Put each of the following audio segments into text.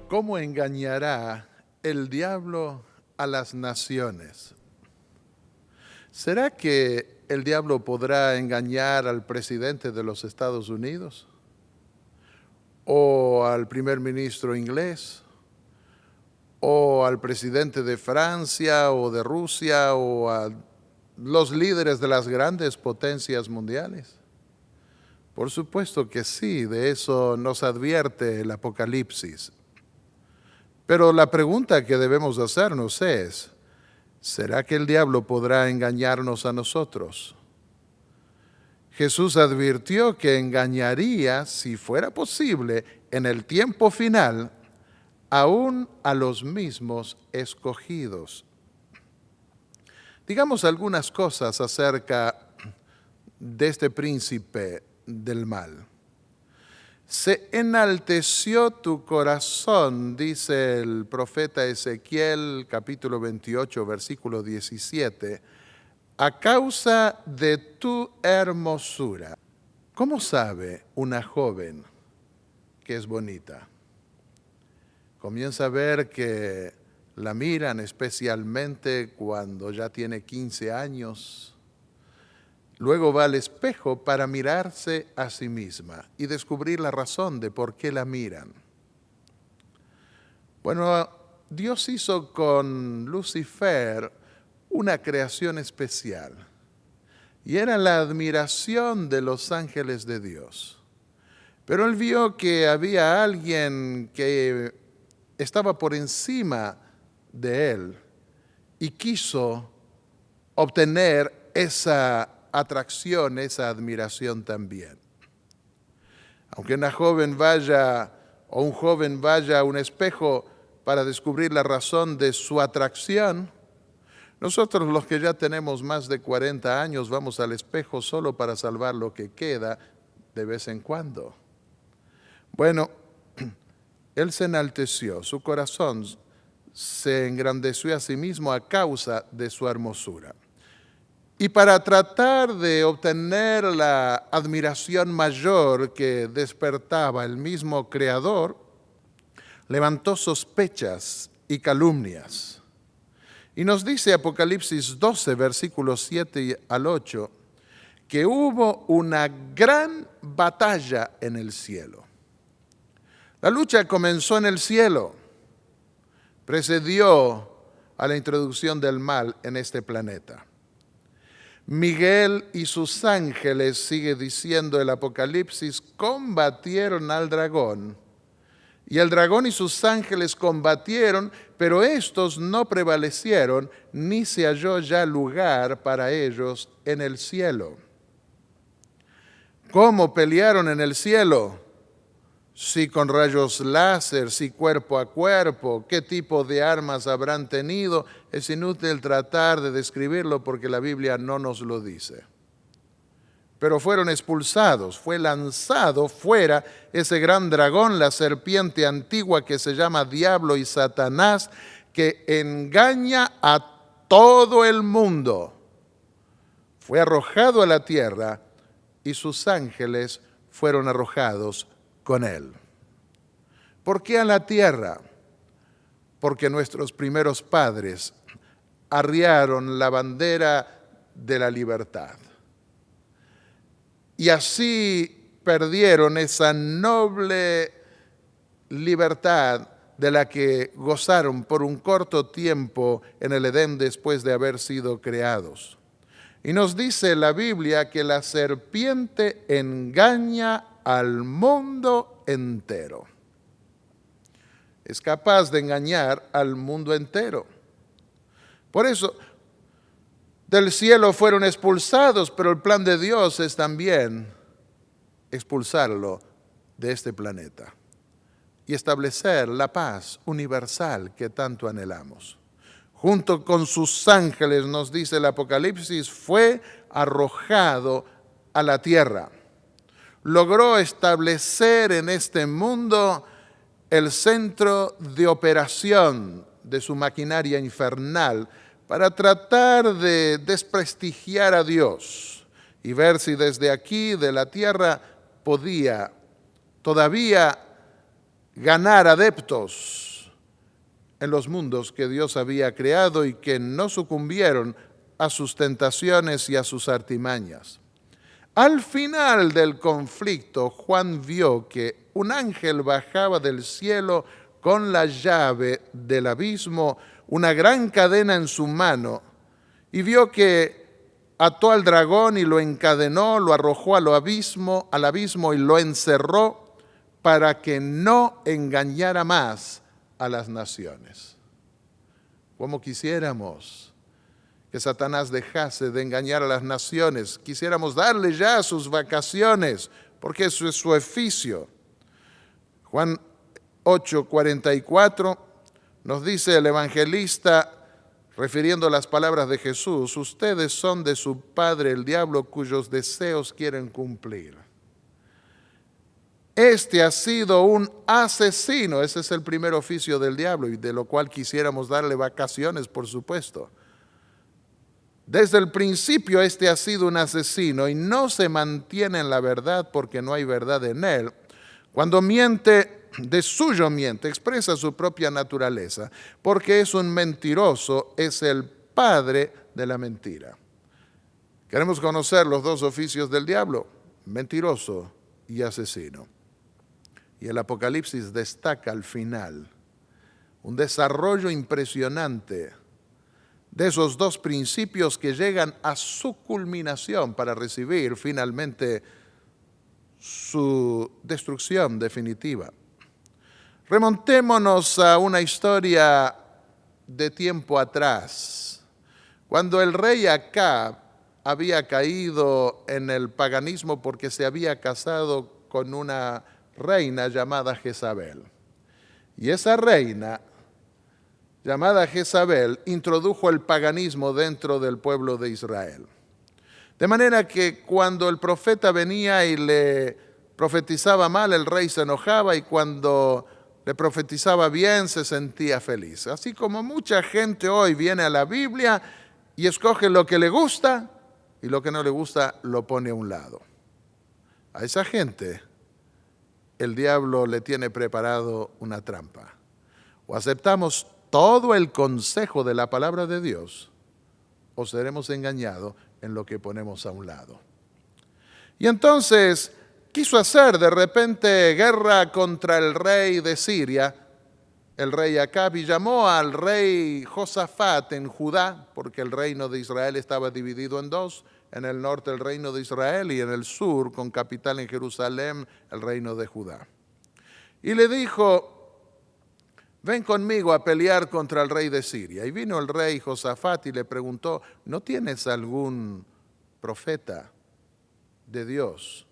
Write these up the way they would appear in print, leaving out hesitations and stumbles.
¿Cómo engañará el diablo a las naciones? ¿Será que el diablo podrá engañar al presidente de los Estados Unidos? ¿O al primer ministro inglés? ¿O al presidente de Francia o de Rusia o a los líderes de las grandes potencias mundiales? Por supuesto que sí, de eso nos advierte el Apocalipsis. Pero la pregunta que debemos hacernos es, ¿será que el diablo podrá engañarnos a nosotros? Jesús advirtió que engañaría, si fuera posible, en el tiempo final, aún a los mismos escogidos. Digamos algunas cosas acerca de este príncipe del mal. Se enalteció tu corazón, dice el profeta Ezequiel, capítulo 28, versículo 17, a causa de tu hermosura. ¿Cómo sabe una joven que es bonita? Comienza a ver que la miran especialmente cuando ya tiene 15 años. Luego va al espejo para mirarse a sí misma y descubrir la razón de por qué la miran. Bueno, Dios hizo con Lucifer una creación especial y era la admiración de los ángeles de Dios. Pero él vio que había alguien que estaba por encima de él y quiso obtener esa atracción, esa admiración también. Aunque una joven vaya o un joven vaya a un espejo para descubrir la razón de su atracción, nosotros los que ya tenemos más de 40 años vamos al espejo solo para salvar lo que queda de vez en cuando. Bueno, él se enalteció, su corazón se engrandeció a sí mismo a causa de su hermosura. Y para tratar de obtener la admiración mayor que despertaba el mismo Creador, levantó sospechas y calumnias. Y nos dice Apocalipsis 12, versículos 7 al 8, que hubo una gran batalla en el cielo. La lucha comenzó en el cielo, precedió a la introducción del mal en este planeta. Miguel y sus ángeles, sigue diciendo el Apocalipsis, combatieron al dragón. Y el dragón y sus ángeles combatieron, pero estos no prevalecieron, ni se halló ya lugar para ellos en el cielo. ¿Cómo pelearon en el cielo? Si con rayos láser, si cuerpo a cuerpo, qué tipo de armas habrán tenido, es inútil tratar de describirlo porque la Biblia no nos lo dice. Pero fueron expulsados, fue lanzado fuera ese gran dragón, la serpiente antigua que se llama Diablo y Satanás, que engaña a todo el mundo. Fue arrojado a la tierra y sus ángeles fueron arrojados con él. ¿Por qué a la tierra? Porque nuestros primeros padres arriaron la bandera de la libertad. Y así perdieron esa noble libertad de la que gozaron por un corto tiempo en el Edén después de haber sido creados. Y nos dice la Biblia que la serpiente engaña al mundo entero. Es capaz de engañar al mundo entero. Por eso, del cielo fueron expulsados, pero el plan de Dios es también expulsarlo de este planeta y establecer la paz universal que tanto anhelamos. Junto con sus ángeles, nos dice el Apocalipsis, fue arrojado a la tierra. Logró establecer en este mundo el centro de operación de su maquinaria infernal para tratar de desprestigiar a Dios y ver si desde aquí, de la tierra, podía todavía ganar adeptos en los mundos que Dios había creado y que no sucumbieron a sus tentaciones y a sus artimañas. Al final del conflicto, Juan vio que un ángel bajaba del cielo con la llave del abismo, una gran cadena en su mano, y vio que ató al dragón y lo encadenó, lo arrojó al abismo y lo encerró para que no engañara más a las naciones. Como quisiéramos que Satanás dejase de engañar a las naciones, quisiéramos darle ya sus vacaciones, porque eso es su oficio. Juan 8:44 nos dice el evangelista, refiriendo las palabras de Jesús: ustedes son de su padre el diablo, cuyos deseos quieren cumplir. Este ha sido un asesino, ese es el primer oficio del diablo, y de lo cual quisiéramos darle vacaciones, por supuesto. Desde el principio este ha sido un asesino y no se mantiene en la verdad porque no hay verdad en él. Cuando miente, de suyo miente, expresa su propia naturaleza, porque es un mentiroso, es el padre de la mentira. Queremos conocer los dos oficios del diablo, mentiroso y asesino. Y el Apocalipsis destaca al final un desarrollo impresionante de esos dos principios que llegan a su culminación para recibir finalmente su destrucción definitiva. Remontémonos a una historia de tiempo atrás, cuando el rey Acab había caído en el paganismo porque se había casado con una reina llamada Jezabel. Y esa reina llamada Jezabel introdujo el paganismo dentro del pueblo de Israel. De manera que cuando el profeta venía y le profetizaba mal, el rey se enojaba, y cuando le profetizaba bien se sentía feliz. Así como mucha gente hoy viene a la Biblia y escoge lo que le gusta y lo que no le gusta lo pone a un lado. A esa gente el diablo le tiene preparado una trampa. O aceptamos todo el consejo de la palabra de Dios, o seremos engañados en lo que ponemos a un lado. Y entonces quiso hacer de repente guerra contra el rey de Siria, el rey Acab, y llamó al rey Josafat en Judá, porque el reino de Israel estaba dividido en dos: en el norte el reino de Israel y en el sur, con capital en Jerusalén, el reino de Judá. Y le dijo: ven conmigo a pelear contra el rey de Siria. Y vino el rey Josafat y le preguntó: ¿no tienes algún profeta de Dios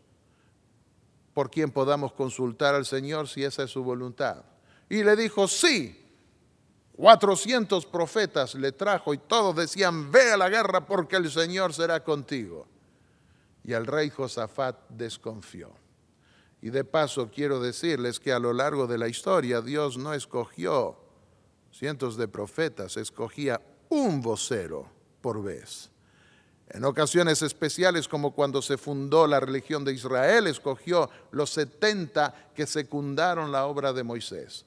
por quien podamos consultar al Señor si esa es su voluntad? Y le dijo: sí. 400 profetas le trajo y todos decían: ve a la guerra porque el Señor será contigo. Y el rey Josafat desconfió. Y de paso quiero decirles que a lo largo de la historia Dios no escogió cientos de profetas, escogía un vocero por vez. En ocasiones especiales, como cuando se fundó la religión de Israel, escogió los 70 que secundaron la obra de Moisés.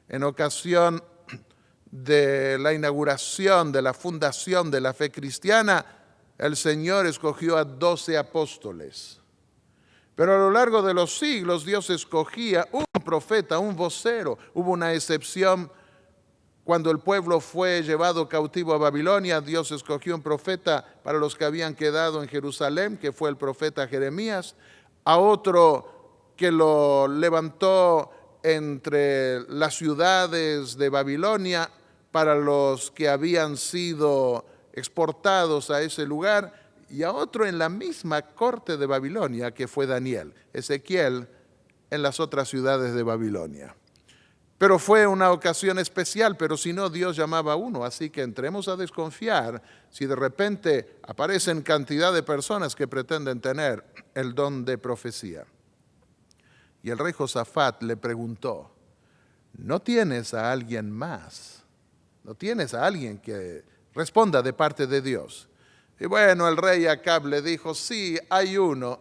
En ocasión de la inauguración, de la fundación de la fe cristiana, el Señor escogió a 12 apóstoles. Pero a lo largo de los siglos Dios escogía un profeta, un vocero. Hubo una excepción cuando el pueblo fue llevado cautivo a Babilonia. Dios escogió un profeta para los que habían quedado en Jerusalén, que fue el profeta Jeremías. A otro que lo levantó entre las ciudades de Babilonia para los que habían sido exportados a ese lugar, y a otro en la misma corte de Babilonia, que fue Daniel. Ezequiel en las otras ciudades de Babilonia. Pero fue una ocasión especial, pero si no, Dios llamaba a uno. Así que entremos a desconfiar si de repente aparecen cantidad de personas que pretenden tener el don de profecía. Y el rey Josafat le preguntó: ¿no tienes a alguien más? ¿No tienes a alguien que responda de parte de Dios? Y bueno, el rey Acab le dijo: sí, hay uno.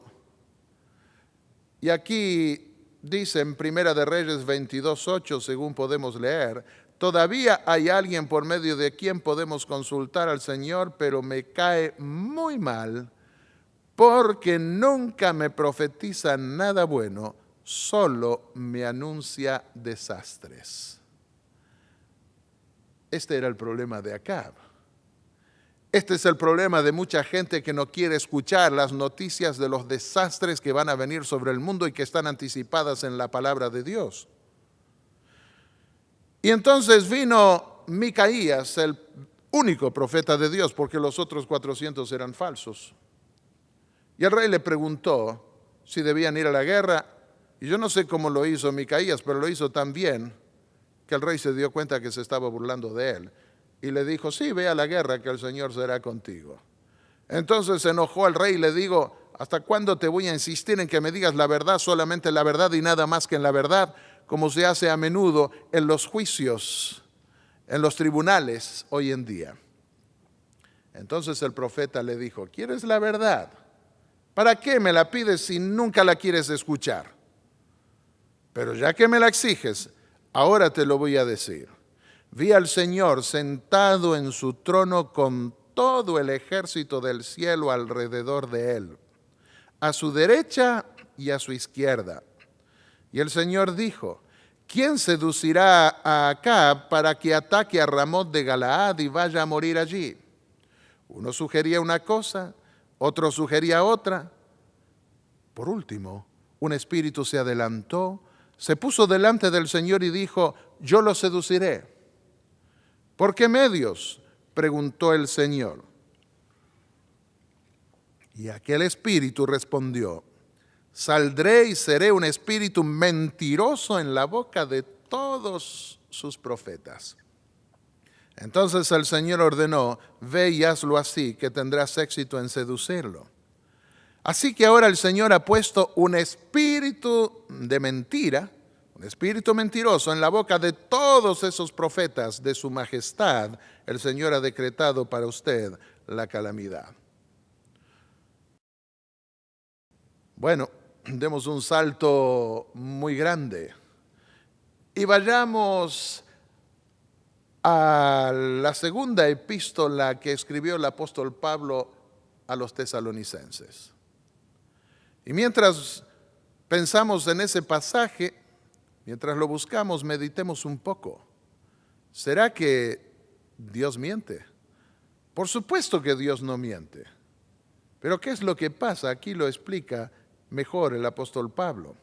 Y aquí dice en Primera de Reyes 22:8, según podemos leer, todavía hay alguien por medio de quien podemos consultar al Señor, pero me cae muy mal porque nunca me profetiza nada bueno, solo me anuncia desastres. Este era el problema de Acab. Este es el problema de mucha gente que no quiere escuchar las noticias de los desastres que van a venir sobre el mundo y que están anticipadas en la palabra de Dios. Y entonces vino Micaías, el único profeta de Dios, porque los otros 400 eran falsos. Y el rey le preguntó si debían ir a la guerra, y yo no sé cómo lo hizo Micaías, pero lo hizo tan bien que el rey se dio cuenta que se estaba burlando de él. Y le dijo, sí, ve a la guerra, que el Señor será contigo. Entonces se enojó el rey y le dijo, ¿hasta cuándo te voy a insistir en que me digas la verdad, solamente la verdad y nada más que en la verdad? Como se hace a menudo en los juicios, en los tribunales hoy en día. Entonces el profeta le dijo, ¿quieres la verdad? ¿Para qué me la pides si nunca la quieres escuchar? Pero ya que me la exiges, ahora te lo voy a decir. Vi al Señor sentado en su trono con todo el ejército del cielo alrededor de él, a su derecha y a su izquierda. Y el Señor dijo, ¿quién seducirá a Acab para que ataque a Ramot de Galaad y vaya a morir allí? Uno sugería una cosa, otro sugería otra. Por último, un espíritu se adelantó, se puso delante del Señor y dijo, yo lo seduciré. ¿Por qué medios?, preguntó el Señor. Y aquel espíritu respondió, saldré y seré un espíritu mentiroso en la boca de todos sus profetas. Entonces el Señor ordenó, ve y hazlo así, que tendrás éxito en seducirlo. Así que ahora el Señor ha puesto un espíritu de mentira, un espíritu mentiroso en la boca de todos esos profetas de su majestad. El Señor ha decretado para usted la calamidad. Bueno, demos un salto muy grande y vayamos a la segunda epístola que escribió el apóstol Pablo a los tesalonicenses. Y mientras pensamos en ese pasaje, mientras lo buscamos, meditemos un poco. ¿Será que Dios miente? Por supuesto que Dios no miente. Pero ¿qué es lo que pasa? Aquí lo explica mejor el apóstol Pablo.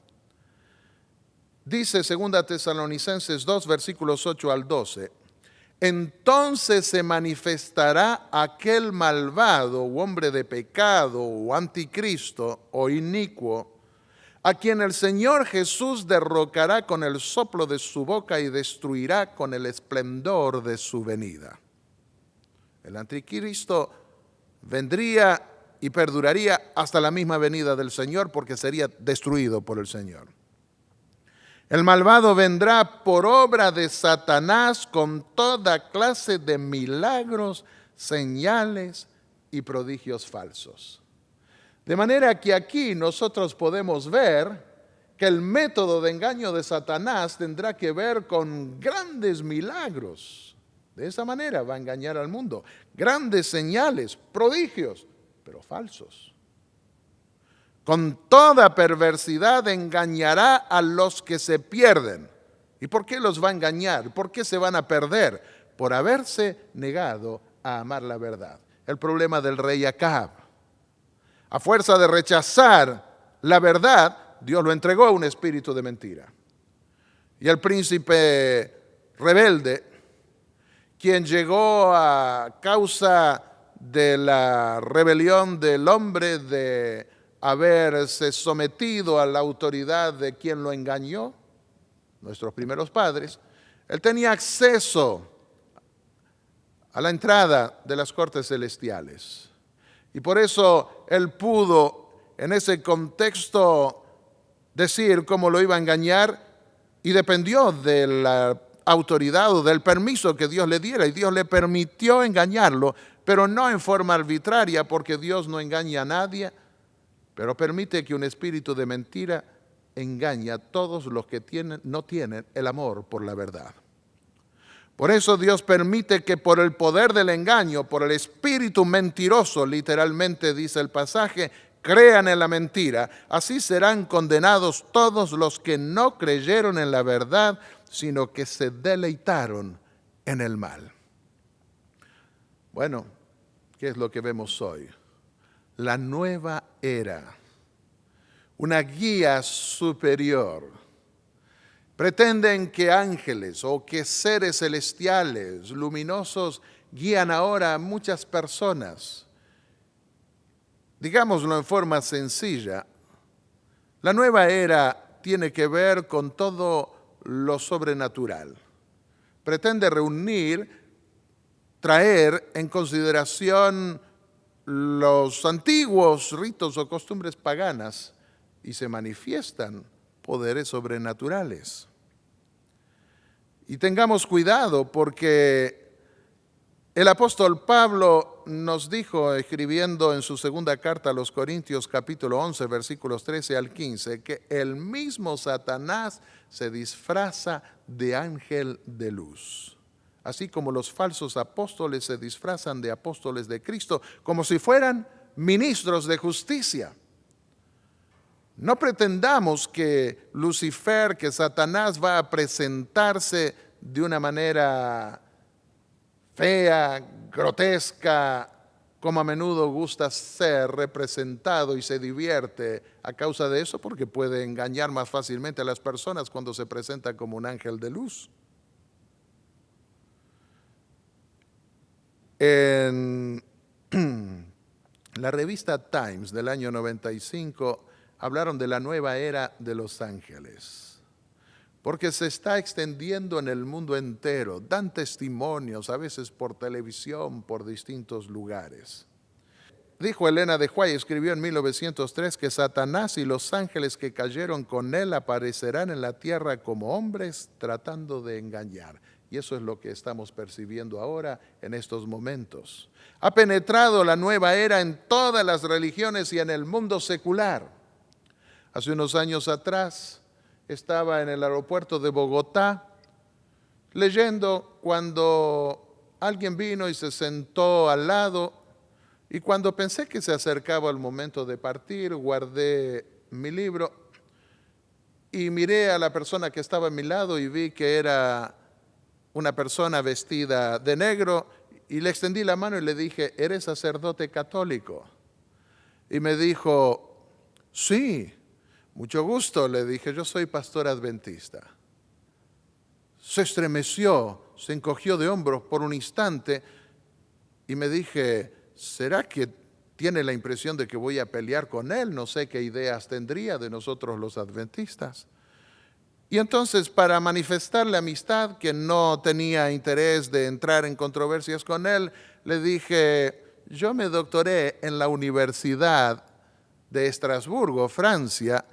Dice 2 Tesalonicenses 2, versículos 8 al 12. Entonces se manifestará aquel malvado o hombre de pecado o anticristo o inicuo, a quien el Señor Jesús derrocará con el soplo de su boca y destruirá con el esplendor de su venida. El anticristo vendría y perduraría hasta la misma venida del Señor, porque sería destruido por el Señor. El malvado vendrá por obra de Satanás con toda clase de milagros, señales y prodigios falsos. De manera que aquí nosotros podemos ver que el método de engaño de Satanás tendrá que ver con grandes milagros. De esa manera va a engañar al mundo. Grandes señales, prodigios, pero falsos. Con toda perversidad engañará a los que se pierden. ¿Y por qué los va a engañar? ¿Por qué se van a perder? Por haberse negado a amar la verdad. El problema del rey Acab. A fuerza de rechazar la verdad, Dios lo entregó a un espíritu de mentira. Y el príncipe rebelde, quien llegó a causa de la rebelión del hombre de haberse sometido a la autoridad de quien lo engañó, nuestros primeros padres, él tenía acceso a la entrada de las cortes celestiales. Y por eso él pudo, en ese contexto, decir cómo lo iba a engañar, y dependió de la autoridad o del permiso que Dios le diera, y Dios le permitió engañarlo, pero no en forma arbitraria, porque Dios no engaña a nadie, pero permite que un espíritu de mentira engaña a todos los que no tienen el amor por la verdad. Por eso Dios permite que por el poder del engaño, por el espíritu mentiroso, literalmente dice el pasaje, crean en la mentira. Así serán condenados todos los que no creyeron en la verdad, sino que se deleitaron en el mal. Bueno, ¿qué es lo que vemos hoy? La nueva era, una guía superior. Pretenden que ángeles o que seres celestiales, luminosos, guían ahora a muchas personas. Digámoslo en forma sencilla, la nueva era tiene que ver con todo lo sobrenatural. Pretende traer en consideración los antiguos ritos o costumbres paganas y se manifiestan poderes sobrenaturales. Y tengamos cuidado porque el apóstol Pablo nos dijo, escribiendo en su segunda carta a los Corintios capítulo 11, versículos 13 al 15, que el mismo Satanás se disfraza de ángel de luz. Así como los falsos apóstoles se disfrazan de apóstoles de Cristo, como si fueran ministros de justicia. No pretendamos que Lucifer, que Satanás va a presentarse de una manera fea, grotesca, como a menudo gusta ser representado y se divierte a causa de eso, porque puede engañar más fácilmente a las personas cuando se presenta como un ángel de luz. En la revista Times del año 95 hablaron de la nueva era de los ángeles, porque se está extendiendo en el mundo entero. Dan testimonios, a veces por televisión, por distintos lugares. Dijo Elena de White, escribió en 1903 que Satanás y los ángeles que cayeron con él aparecerán en la tierra como hombres tratando de engañar. Y eso es lo que estamos percibiendo ahora en estos momentos. Ha penetrado la nueva era en todas las religiones y en el mundo secular. Hace unos años atrás estaba en el aeropuerto de Bogotá leyendo cuando alguien vino y se sentó al lado, y cuando pensé que se acercaba el momento de partir, guardé mi libro y miré a la persona que estaba a mi lado y vi que era una persona vestida de negro, y le extendí la mano y le dije, ¿eres sacerdote católico? Y me dijo, sí. Mucho gusto, le dije, yo soy pastor adventista. Se estremeció, se encogió de hombros por un instante y me dije, ¿será que tiene la impresión de que voy a pelear con él? No sé qué ideas tendría de nosotros los adventistas. Y entonces, para manifestarle amistad, que no tenía interés de entrar en controversias con él, le dije, yo me doctoré en la Universidad de Estrasburgo, Francia,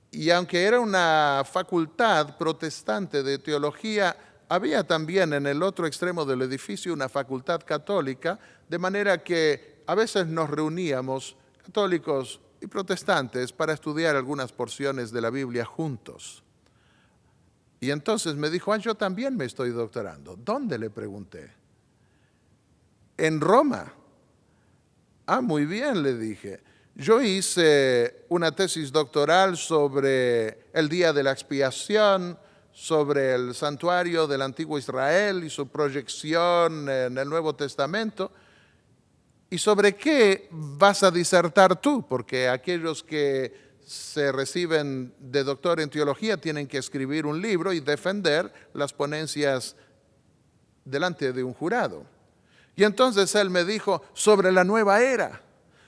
y aunque era una facultad protestante de teología, había también en el otro extremo del edificio una facultad católica, de manera que a veces nos reuníamos, católicos y protestantes, para estudiar algunas porciones de la Biblia juntos. Y entonces me dijo, yo también me estoy doctorando. ¿Dónde? Le pregunté. En Roma. Muy bien, le dije. Yo hice una tesis doctoral sobre el día de la expiación, sobre el santuario del antiguo Israel y su proyección en el Nuevo Testamento. ¿Y sobre qué vas a disertar tú? Porque aquellos que se reciben de doctor en teología tienen que escribir un libro y defender las ponencias delante de un jurado. Y entonces él me dijo, sobre la nueva era.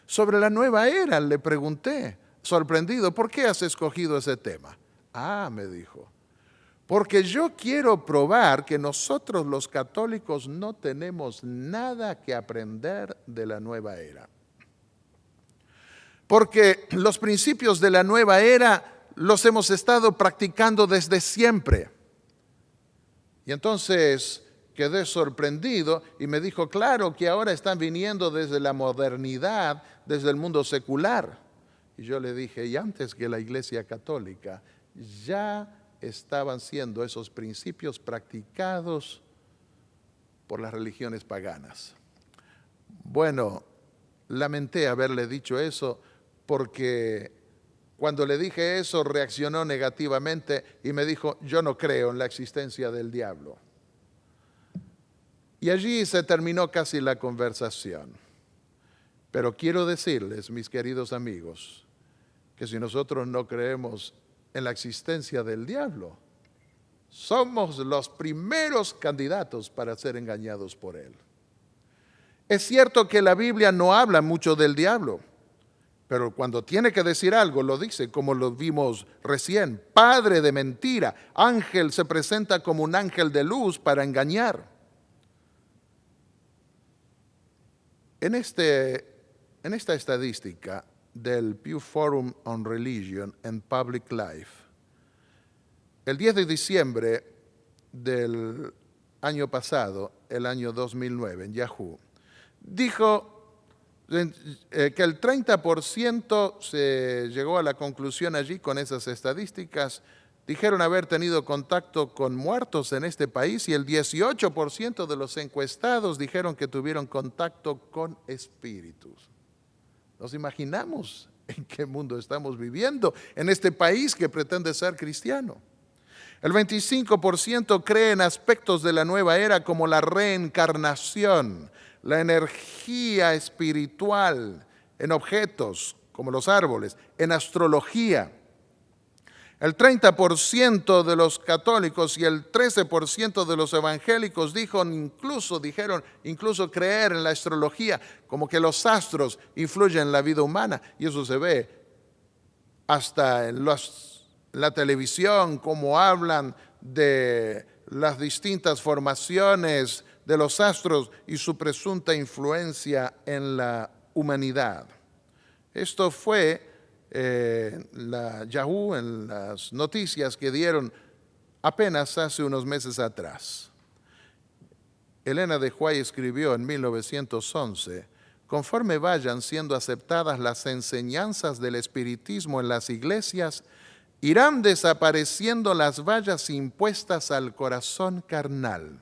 Sobre la nueva era, le pregunté, sorprendido, ¿por qué has escogido ese tema? Me dijo, porque yo quiero probar que nosotros los católicos no tenemos nada que aprender de la nueva era. Porque los principios de la nueva era los hemos estado practicando desde siempre. Y entonces quedé sorprendido y me dijo, claro que ahora están viniendo desde la modernidad, desde el mundo secular. Y yo le dije, y antes que la Iglesia Católica, ya estaban siendo esos principios practicados por las religiones paganas. Bueno, lamenté haberle dicho eso porque cuando le dije eso reaccionó negativamente y me dijo, yo no creo en la existencia del diablo. Y allí se terminó casi la conversación. Pero quiero decirles, mis queridos amigos, que si nosotros no creemos en la existencia del diablo, somos los primeros candidatos para ser engañados por él. Es cierto que la Biblia no habla mucho del diablo, pero cuando tiene que decir algo lo dice, como lo vimos recién, padre de mentira, ángel se presenta como un ángel de luz para engañar. En esta estadística del Pew Forum on Religion and Public Life, el 10 de diciembre del año pasado, el año 2009, en Yahoo, dijo que el 30% se llegó a la conclusión allí con esas estadísticas, dijeron haber tenido contacto con muertos en este país y el 18% de los encuestados dijeron que tuvieron contacto con espíritus. ¿Nos imaginamos en qué mundo estamos viviendo en este país que pretende ser cristiano? El 25% cree en aspectos de la nueva era como la reencarnación, la energía espiritual, en objetos como los árboles, en astrología. El 30% de los católicos y el 13% de los evangélicos dijeron incluso creer en la astrología, como que los astros influyen en la vida humana. Y eso se ve hasta en la televisión, como hablan de las distintas formaciones de los astros y su presunta influencia en la humanidad. Esto fue la Yahoo en las noticias que dieron apenas hace unos meses atrás. Elena de White escribió en 1911, conforme vayan siendo aceptadas las enseñanzas del espiritismo en las iglesias, irán desapareciendo las vallas impuestas al corazón carnal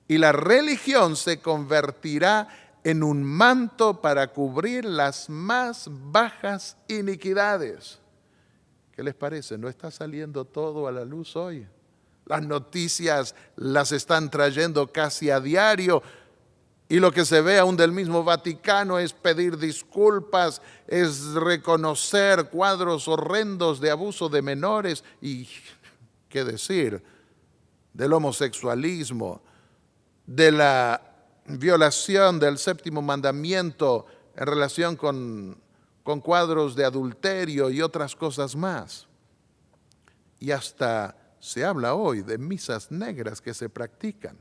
y la religión se convertirá en un manto para cubrir las más bajas iniquidades. ¿Qué les parece? ¿No está saliendo todo a la luz hoy? Las noticias las están trayendo casi a diario y lo que se ve aún del mismo Vaticano es pedir disculpas, es reconocer cuadros horrendos de abuso de menores y, ¿qué decir?, del homosexualismo, de la violación del séptimo mandamiento en relación con cuadros de adulterio y otras cosas más. Y hasta se habla hoy de misas negras que se practican.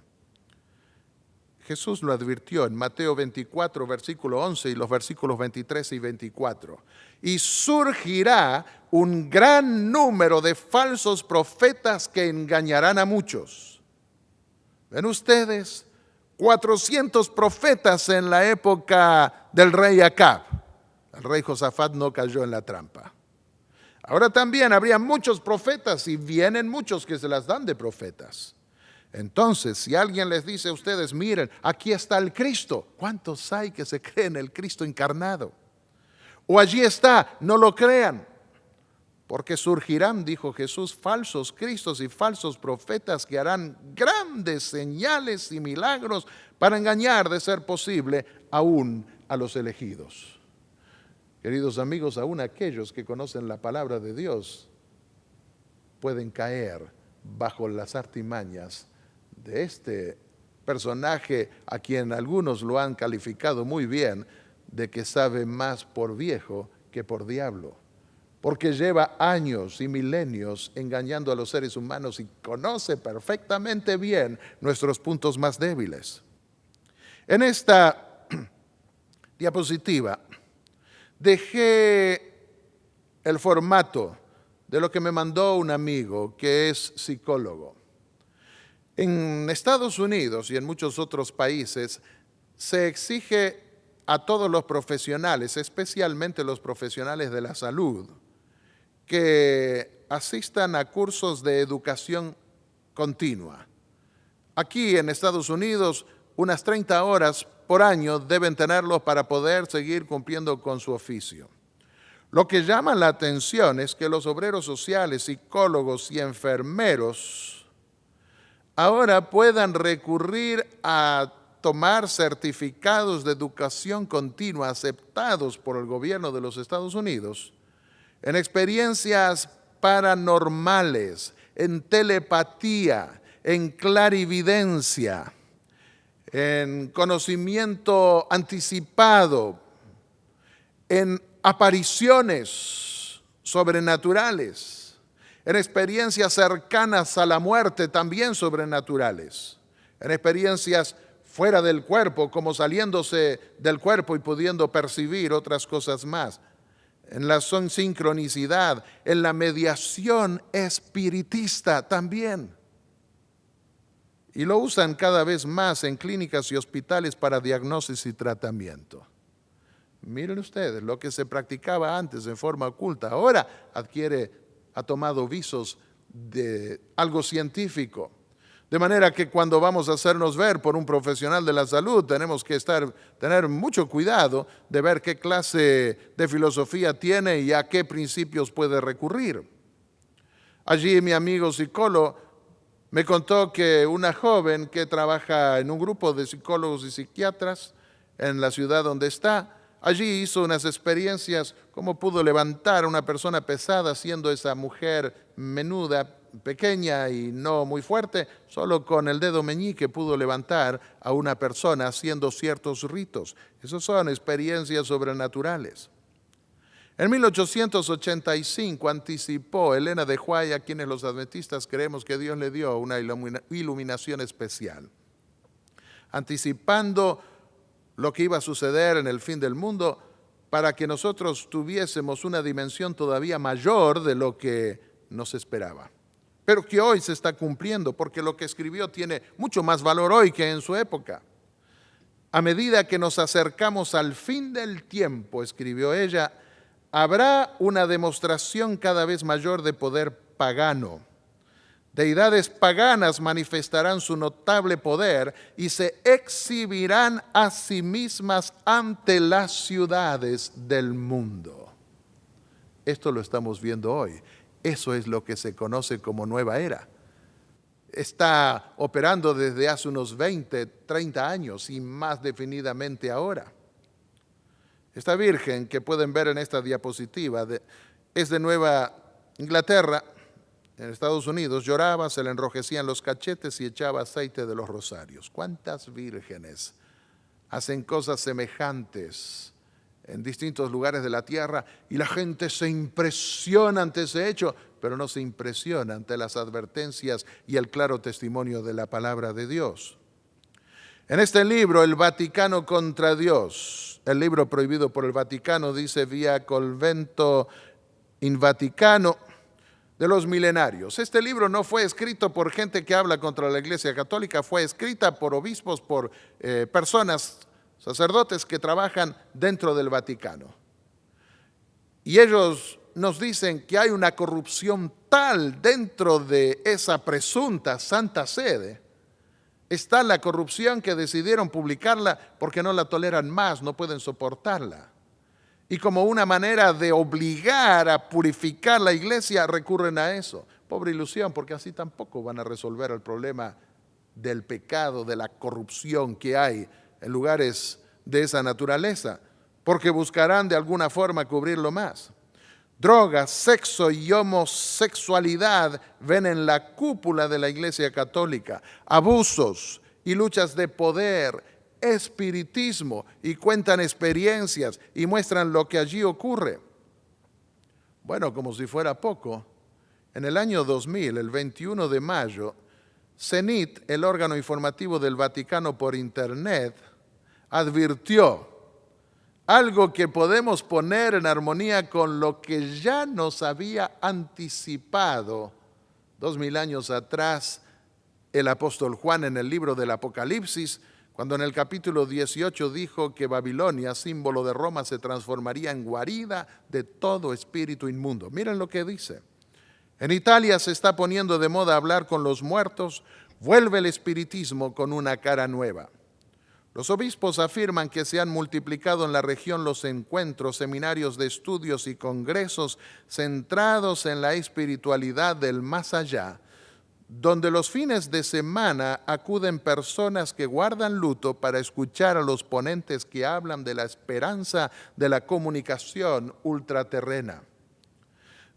Jesús lo advirtió en Mateo 24, versículo 11 y los versículos 23 y 24. Y surgirá un gran número de falsos profetas que engañarán a muchos. ¿Ven ustedes? 400 profetas en la época del rey Acab. El rey Josafat no cayó en la trampa. Ahora también habría muchos profetas y vienen muchos que se las dan de profetas. Entonces, si alguien les dice a ustedes, miren, aquí está el Cristo, ¿cuántos hay que se creen el Cristo encarnado? O allí está, no lo crean. Porque surgirán, dijo Jesús, falsos cristos y falsos profetas que harán grandes señales y milagros para engañar, de ser posible, aún a los elegidos. Queridos amigos, aún aquellos que conocen la palabra de Dios pueden caer bajo las artimañas de este personaje a quien algunos lo han calificado muy bien de que sabe más por viejo que por diablo. Porque lleva años y milenios engañando a los seres humanos y conoce perfectamente bien nuestros puntos más débiles. En esta diapositiva dejé el formato de lo que me mandó un amigo que es psicólogo. En Estados Unidos y en muchos otros países se exige a todos los profesionales, especialmente los profesionales de la salud, que asistan a cursos de educación continua. Aquí en Estados Unidos, unas 30 horas por año deben tenerlos para poder seguir cumpliendo con su oficio. Lo que llama la atención es que los obreros sociales, psicólogos y enfermeros ahora puedan recurrir a tomar certificados de educación continua aceptados por el gobierno de los Estados Unidos en experiencias paranormales, en telepatía, en clarividencia, en conocimiento anticipado, en apariciones sobrenaturales, en experiencias cercanas a la muerte también sobrenaturales, en experiencias fuera del cuerpo, como saliéndose del cuerpo y pudiendo percibir otras cosas más, en la sincronicidad, en la mediación espiritista también. Y lo usan cada vez más en clínicas y hospitales para diagnosis y tratamiento. Miren ustedes, lo que se practicaba antes en forma oculta, ahora ha tomado visos de algo científico. De manera que cuando vamos a hacernos ver por un profesional de la salud, tenemos que tener mucho cuidado de ver qué clase de filosofía tiene y a qué principios puede recurrir. Allí mi amigo psicólogo me contó que una joven que trabaja en un grupo de psicólogos y psiquiatras en la ciudad donde está, allí hizo unas experiencias, cómo pudo levantar a una persona pesada siendo esa mujer menuda, pequeña y no muy fuerte, solo con el dedo meñique pudo levantar a una persona haciendo ciertos ritos. Esas son experiencias sobrenaturales. En 1885 anticipó Elena de White, a quienes los adventistas creemos que Dios le dio una iluminación especial, anticipando lo que iba a suceder en el fin del mundo para que nosotros tuviésemos una dimensión todavía mayor de lo que nos esperaba. Pero que hoy se está cumpliendo, porque lo que escribió tiene mucho más valor hoy que en su época. A medida que nos acercamos al fin del tiempo, escribió ella, habrá una demostración cada vez mayor de poder pagano. Deidades paganas manifestarán su notable poder y se exhibirán a sí mismas ante las ciudades del mundo. Esto lo estamos viendo hoy. Eso es lo que se conoce como nueva era. Está operando desde hace unos 20, 30 años y más definidamente ahora. Esta virgen que pueden ver en esta diapositiva es de Nueva Inglaterra, en Estados Unidos. Lloraba, se le enrojecían los cachetes y echaba aceite de los rosarios. ¿Cuántas vírgenes hacen cosas semejantes en distintos lugares de la tierra y la gente se impresiona ante ese hecho, pero no se impresiona ante las advertencias y el claro testimonio de la palabra de Dios? En este libro, El Vaticano contra Dios, el libro prohibido por el Vaticano, dice Via Convento in Vaticano, de los milenarios. Este libro no fue escrito por gente que habla contra la Iglesia Católica, fue escrita por obispos, por personas, sacerdotes que trabajan dentro del Vaticano. Y ellos nos dicen que hay una corrupción tal dentro de esa presunta Santa Sede. Está la corrupción que decidieron publicarla porque no la toleran más, no pueden soportarla. Y como una manera de obligar a purificar la iglesia, recurren a eso. Pobre ilusión, porque así tampoco van a resolver el problema del pecado, de la corrupción que hay en lugares de esa naturaleza, porque buscarán de alguna forma cubrirlo más. Drogas, sexo y homosexualidad ven en la cúpula de la Iglesia Católica, abusos y luchas de poder, espiritismo, y cuentan experiencias y muestran lo que allí ocurre. Bueno, como si fuera poco, en el año 2000, el 21 de mayo, CENIT, el órgano informativo del Vaticano por Internet, advirtió algo que podemos poner en armonía con lo que ya nos había anticipado 2000 años atrás el apóstol Juan en el libro del Apocalipsis, Cuando en el capítulo 18 dijo que Babilonia, símbolo de Roma, se transformaría en guarida de todo espíritu inmundo. Miren lo que dice. En Italia se está poniendo de moda hablar con los muertos, vuelve el espiritismo con una cara nueva. Los obispos afirman que se han multiplicado en la región los encuentros, seminarios de estudios y congresos centrados en la espiritualidad del más allá, donde los fines de semana acuden personas que guardan luto para escuchar a los ponentes que hablan de la esperanza de la comunicación ultraterrena.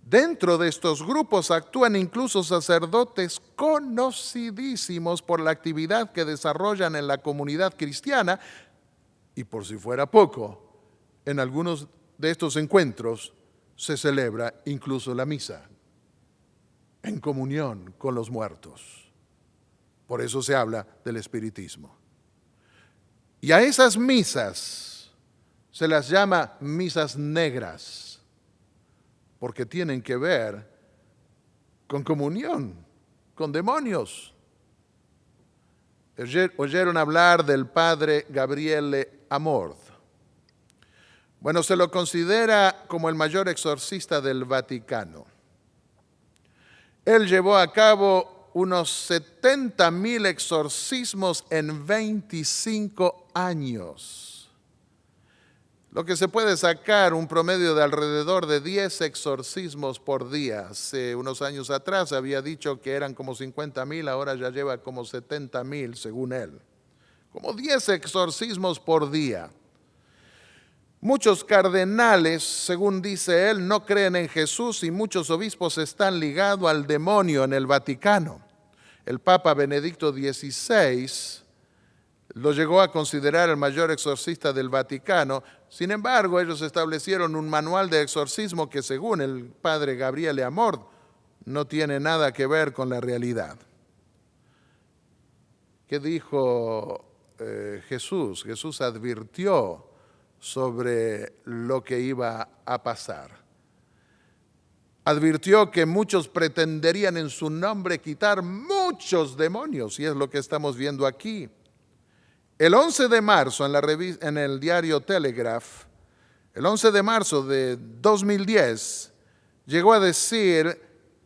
Dentro de estos grupos actúan incluso sacerdotes conocidísimos por la actividad que desarrollan en la comunidad cristiana y, por si fuera poco, en algunos de estos encuentros se celebra incluso la misa en comunión con los muertos. Por eso se habla del espiritismo. Y a esas misas se las llama misas negras, porque tienen que ver con comunión, con demonios. ¿Oyeron hablar del padre Gabriele Amorth? Bueno, se lo considera como el mayor exorcista del Vaticano. Él llevó a cabo unos 70,000 exorcismos en 25 años. Lo que se puede sacar un promedio de alrededor de 10 exorcismos por día. Hace unos años atrás había dicho que eran como 50,000, ahora ya lleva como 70,000 según él. Como 10 exorcismos por día. Muchos cardenales, según dice él, no creen en Jesús y muchos obispos están ligados al demonio en el Vaticano. El Papa Benedicto XVI lo llegó a considerar el mayor exorcista del Vaticano. Sin embargo, ellos establecieron un manual de exorcismo que, según el padre Gabriele Amorth, no tiene nada que ver con la realidad. ¿Qué dijo Jesús? Jesús advirtió sobre lo que iba a pasar. Advirtió que muchos pretenderían en su nombre quitar muchos demonios, y es lo que estamos viendo aquí. El 11 de marzo, en el diario Telegraph, el 11 de marzo de 2010, llegó a decir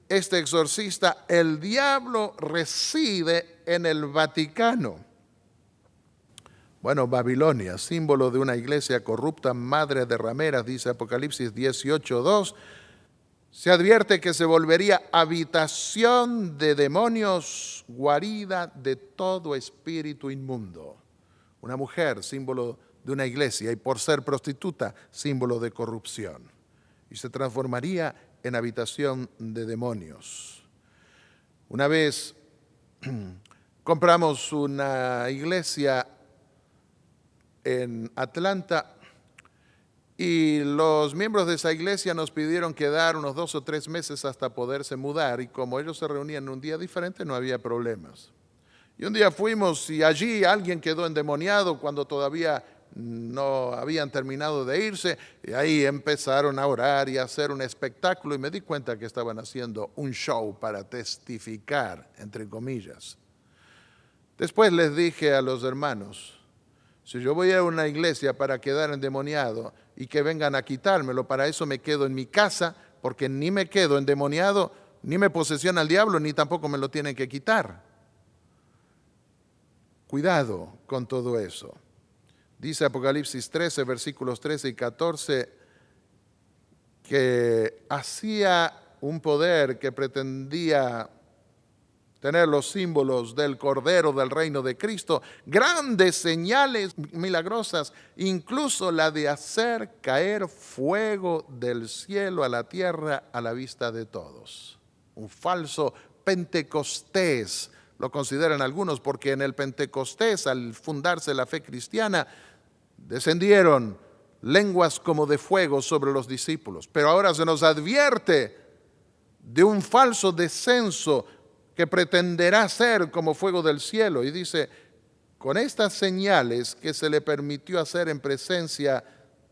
este exorcista: el diablo reside en el Vaticano. Bueno, Babilonia, símbolo de una iglesia corrupta, madre de rameras, dice Apocalipsis 18:2, se advierte que se volvería habitación de demonios, guarida de todo espíritu inmundo. Una mujer, símbolo de una iglesia, y por ser prostituta, símbolo de corrupción. Y se transformaría en habitación de demonios. Una vez compramos una iglesia en Atlanta y los miembros de esa iglesia nos pidieron quedar unos 2 o 3 meses hasta poderse mudar, y como ellos se reunían en un día diferente no había problemas. Y un día fuimos y allí alguien quedó endemoniado cuando todavía no habían terminado de irse, y ahí empezaron a orar y a hacer un espectáculo, y me di cuenta que estaban haciendo un show para testificar, entre comillas. Después les dije a los hermanos: si yo voy a una iglesia para quedar endemoniado y que vengan a quitármelo, para eso me quedo en mi casa, porque ni me quedo endemoniado, ni me posesiona el diablo, ni tampoco me lo tienen que quitar. Cuidado con todo eso. Dice Apocalipsis 13, versículos 13 y 14, que hacía un poder que pretendía tener los símbolos del Cordero del reino de Cristo, grandes señales milagrosas, incluso la de hacer caer fuego del cielo a la tierra a la vista de todos. Un falso Pentecostés, lo consideran algunos, porque en el Pentecostés, al fundarse la fe cristiana, descendieron lenguas como de fuego sobre los discípulos. Pero ahora se nos advierte de un falso descenso que pretenderá ser como fuego del cielo. Y dice: con estas señales que se le permitió hacer en presencia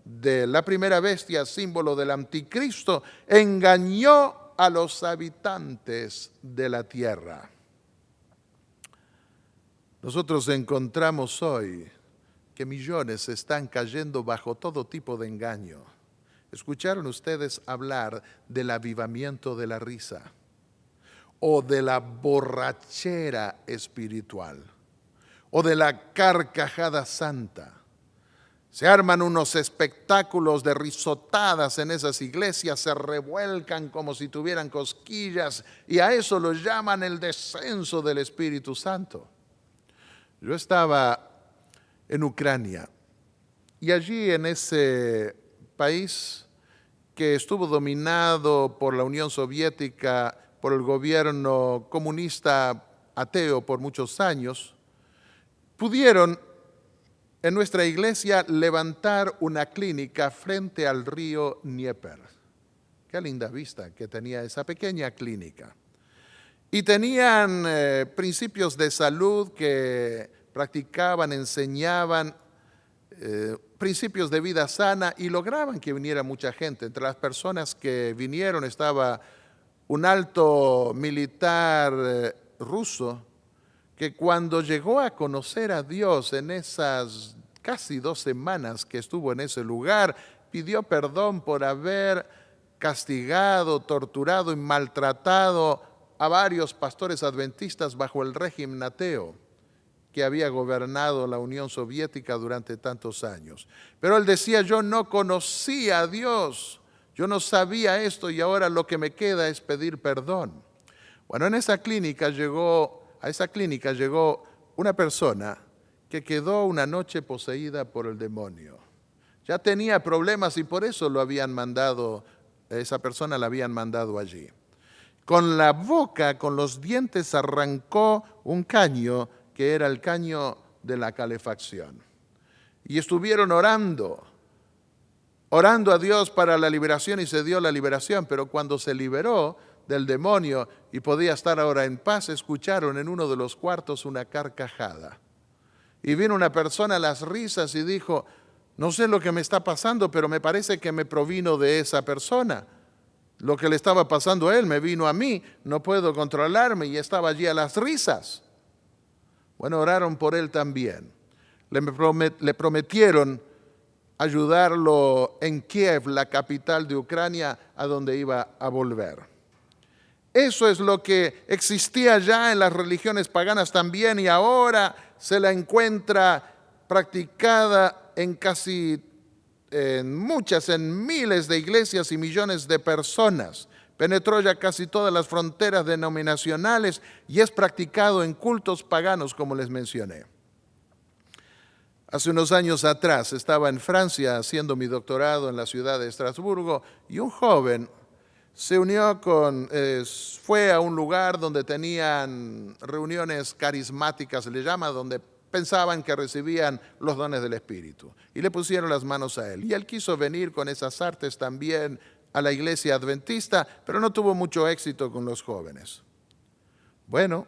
de la primera bestia, símbolo del anticristo, engañó a los habitantes de la tierra. Nosotros encontramos hoy que millones están cayendo bajo todo tipo de engaño. ¿Escucharon ustedes hablar del avivamiento de la risa o de la borrachera espiritual o de la carcajada santa? Se arman unos espectáculos de risotadas en esas iglesias, se revuelcan como si tuvieran cosquillas y a eso lo llaman el descenso del Espíritu Santo. Yo estaba en Ucrania y allí en ese país que estuvo dominado por la Unión Soviética, por el gobierno comunista ateo por muchos años, pudieron en nuestra iglesia levantar una clínica frente al río Dnieper. Qué linda vista que tenía esa pequeña clínica. Y tenían principios de salud que practicaban, enseñaban principios de vida sana y lograban que viniera mucha gente. Entre las personas que vinieron estaba un alto militar ruso que cuando llegó a conocer a Dios en esas casi 2 semanas que estuvo en ese lugar, pidió perdón por haber castigado, torturado y maltratado a varios pastores adventistas bajo el régimen ateo que había gobernado la Unión Soviética durante tantos años. Pero él decía, yo no conocía a Dios, yo no sabía esto y ahora lo que me queda es pedir perdón. Bueno, a esa clínica llegó una persona que quedó una noche poseída por el demonio. Ya tenía problemas y por eso esa persona la habían mandado allí. Con la boca, con los dientes, arrancó un caño que era el caño de la calefacción. Y estuvieron orando a Dios para la liberación y se dio la liberación, pero cuando se liberó del demonio y podía estar ahora en paz, escucharon en uno de los cuartos una carcajada. Y vino una persona a las risas y dijo, no sé lo que me está pasando, pero me parece que me provino de esa persona. Lo que le estaba pasando a él me vino a mí, no puedo controlarme y estaba allí a las risas. Bueno, oraron por él también. Le prometieron ayudarlo en Kiev, la capital de Ucrania, a donde iba a volver. Eso es lo que existía ya en las religiones paganas también y ahora se la encuentra practicada en miles de iglesias y millones de personas. Penetró ya casi todas las fronteras denominacionales y es practicado en cultos paganos, como les mencioné. Hace unos años atrás estaba en Francia haciendo mi doctorado en la ciudad de Estrasburgo y un joven fue a un lugar donde tenían reuniones carismáticas, se le llama, donde pensaban que recibían los dones del Espíritu. Y le pusieron las manos a él. Y él quiso venir con esas artes también a la iglesia adventista, pero no tuvo mucho éxito con los jóvenes. Bueno,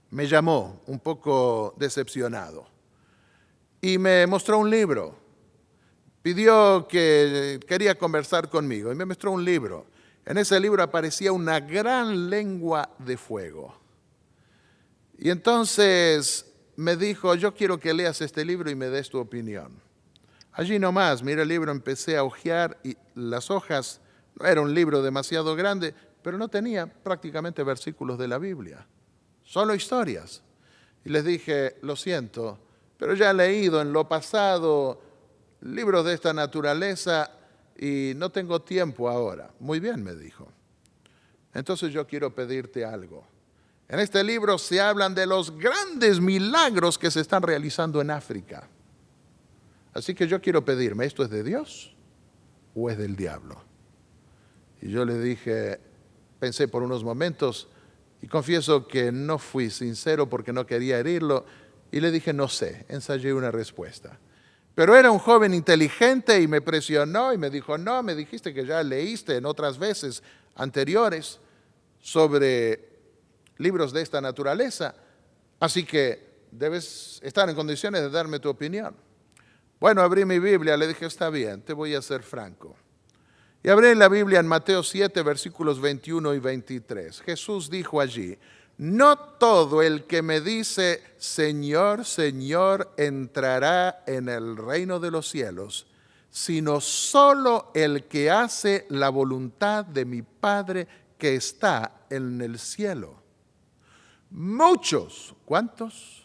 me llamó un poco decepcionado y me mostró un libro. Pidió que quería conversar conmigo y me mostró un libro. En ese libro aparecía una gran lengua de fuego. Y entonces me dijo, yo quiero que leas este libro y me des tu opinión. Allí nomás, miré el libro, empecé a hojear y las hojas, no era un libro demasiado grande, pero no tenía prácticamente versículos de la Biblia, solo historias. Y les dije, lo siento, pero ya he leído en lo pasado libros de esta naturaleza y no tengo tiempo ahora. Muy bien, me dijo. Entonces yo quiero pedirte algo. En este libro se hablan de los grandes milagros que se están realizando en África. Así que yo quiero pedirme, ¿esto es de Dios o es del diablo? Y yo le dije, pensé por unos momentos y confieso que no fui sincero porque no quería herirlo y le dije, no sé, ensayé una respuesta. Pero era un joven inteligente y me presionó y me dijo, no, me dijiste que ya leíste en otras veces anteriores sobre libros de esta naturaleza, así que debes estar en condiciones de darme tu opinión. Bueno, abrí mi Biblia, le dije, está bien, te voy a ser franco. Y abrí la Biblia en Mateo 7, versículos 21 y 23. Jesús dijo allí, no todo el que me dice, Señor, Señor, entrará en el reino de los cielos, sino solo el que hace la voluntad de mi Padre que está en el cielo. Muchos, ¿cuántos?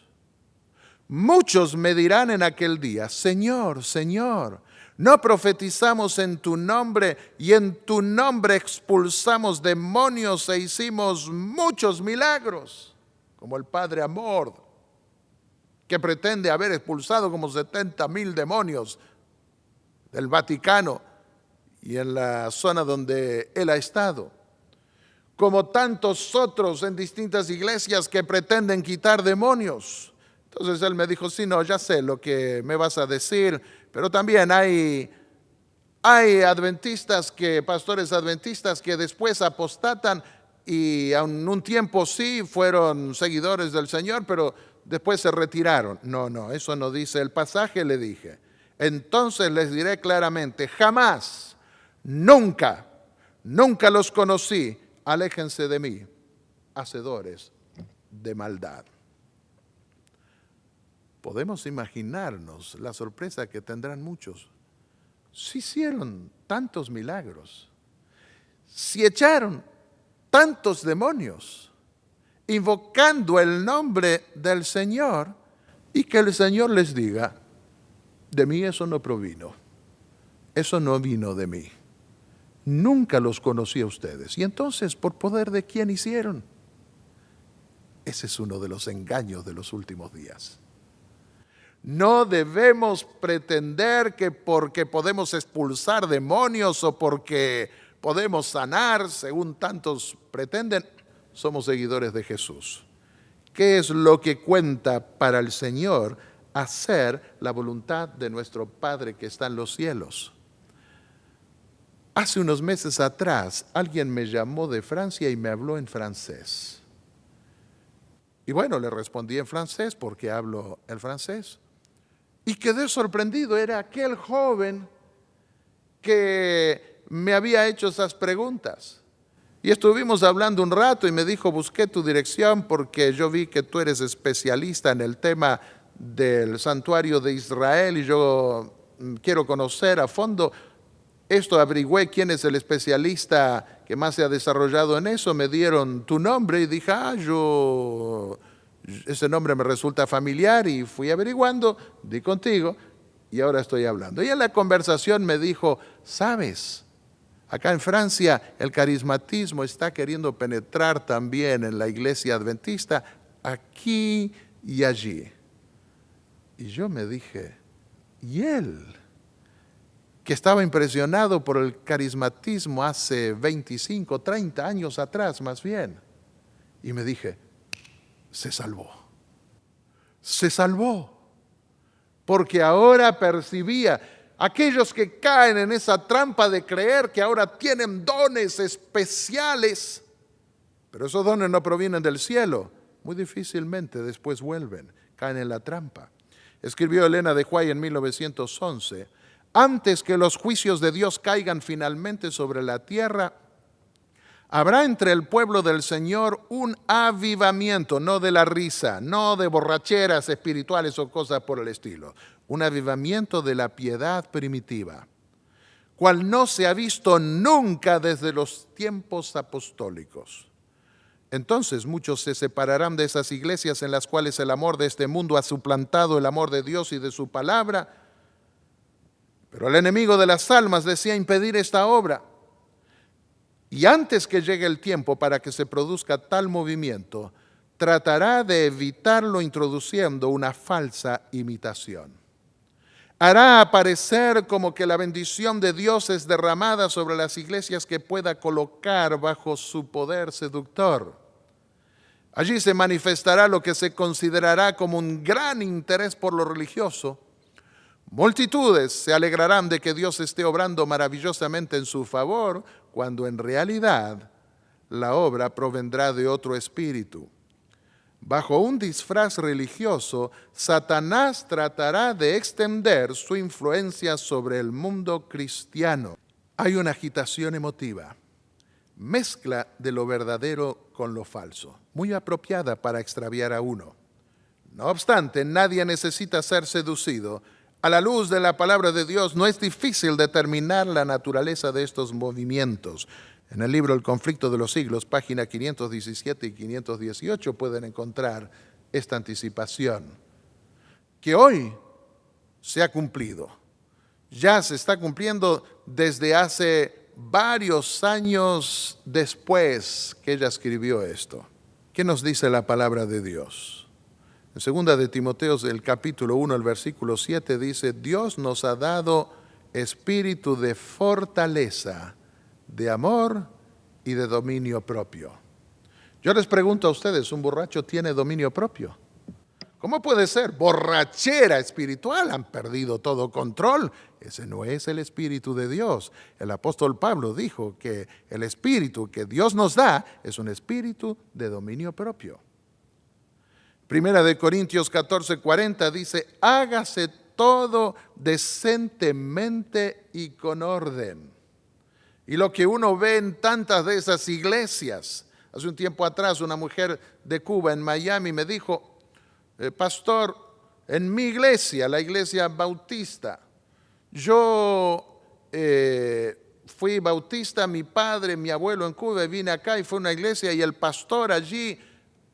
Muchos me dirán en aquel día, Señor, Señor, ¿no profetizamos en tu nombre y en tu nombre expulsamos demonios e hicimos muchos milagros? Como el padre Amor, que pretende haber expulsado como 70,000 demonios del Vaticano y en la zona donde él ha estado. Como tantos otros en distintas iglesias que pretenden quitar demonios. Entonces él me dijo, sí, no, ya sé lo que me vas a decir, pero también hay adventistas, pastores adventistas que después apostatan y en un tiempo sí fueron seguidores del Señor, pero después se retiraron. No, eso no dice el pasaje, le dije. Entonces les diré claramente, jamás, nunca los conocí. Aléjense de mí, hacedores de maldad. Podemos imaginarnos la sorpresa que tendrán muchos. Si hicieron tantos milagros, si echaron tantos demonios, invocando el nombre del Señor, y que el Señor les diga, de mí eso no provino, eso no vino de mí. Nunca los conocí a ustedes. Y entonces, ¿por poder de quién hicieron? Ese es uno de los engaños de los últimos días. No debemos pretender que porque podemos expulsar demonios o porque podemos sanar, según tantos pretenden, somos seguidores de Jesús. ¿Qué es lo que cuenta para el Señor? Hacer la voluntad de nuestro Padre que está en los cielos. Hace unos meses atrás, alguien me llamó de Francia y me habló en francés. Y bueno, le respondí en francés porque hablo el francés. Y quedé sorprendido, era aquel joven que me había hecho esas preguntas. Y estuvimos hablando un rato y me dijo, busqué tu dirección porque yo vi que tú eres especialista en el tema del santuario de Israel y yo quiero conocer a fondo. Esto averigüé quién es el especialista que más se ha desarrollado en eso, me dieron tu nombre y dije, ese nombre me resulta familiar y fui averiguando, di contigo y ahora estoy hablando. Y en la conversación me dijo, ¿sabes? Acá en Francia el carismatismo está queriendo penetrar también en la iglesia adventista, aquí y allí. Y yo me dije, ¿y él? Que estaba impresionado por el carismatismo hace 25, 30 años atrás más bien. Y me dije, se salvó. Se salvó. Porque ahora percibía aquellos que caen en esa trampa de creer que ahora tienen dones especiales. Pero esos dones no provienen del cielo. Muy difícilmente después vuelven, caen en la trampa. Escribió Elena de White en 1911, antes que los juicios de Dios caigan finalmente sobre la tierra, habrá entre el pueblo del Señor un avivamiento, no de la risa, no de borracheras espirituales o cosas por el estilo, un avivamiento de la piedad primitiva, cual no se ha visto nunca desde los tiempos apostólicos. Entonces muchos se separarán de esas iglesias en las cuales el amor de este mundo ha suplantado el amor de Dios y de su palabra. Pero el enemigo de las almas desea impedir esta obra. Y antes que llegue el tiempo para que se produzca tal movimiento, tratará de evitarlo introduciendo una falsa imitación. Hará aparecer como que la bendición de Dios es derramada sobre las iglesias que pueda colocar bajo su poder seductor. Allí se manifestará lo que se considerará como un gran interés por lo religioso. Multitudes se alegrarán de que Dios esté obrando maravillosamente en su favor, cuando en realidad la obra provendrá de otro espíritu. Bajo un disfraz religioso, Satanás tratará de extender su influencia sobre el mundo cristiano. Hay una agitación emotiva, mezcla de lo verdadero con lo falso. muy apropiada para extraviar a uno. No obstante, nadie necesita ser seducido. A la luz de la palabra de Dios no es difícil determinar la naturaleza de estos movimientos. En el libro El conflicto de los siglos, página 517 y 518, pueden encontrar esta anticipación, que hoy se ha cumplido. Ya se está cumpliendo desde hace varios años después que ella escribió esto. ¿Qué nos dice la palabra de Dios? En 2 de Timoteo, el capítulo 1, el versículo 7 dice: Dios nos ha dado espíritu de fortaleza, de amor y de dominio propio. Yo les pregunto a ustedes, ¿un borracho tiene dominio propio? ¿Cómo puede ser? Borrachera espiritual, han perdido todo control. Ese no es el Espíritu de Dios. El apóstol Pablo dijo que el Espíritu que Dios nos da es un espíritu de dominio propio. Primera de Corintios 14:40 dice: hágase todo decentemente y con orden. Y lo que uno ve en tantas de esas iglesias, hace un tiempo atrás una mujer de Cuba en Miami me dijo: pastor, en mi iglesia, la iglesia bautista, yo fui bautista, mi padre, mi abuelo en Cuba, y vine acá y fue una iglesia y el pastor allí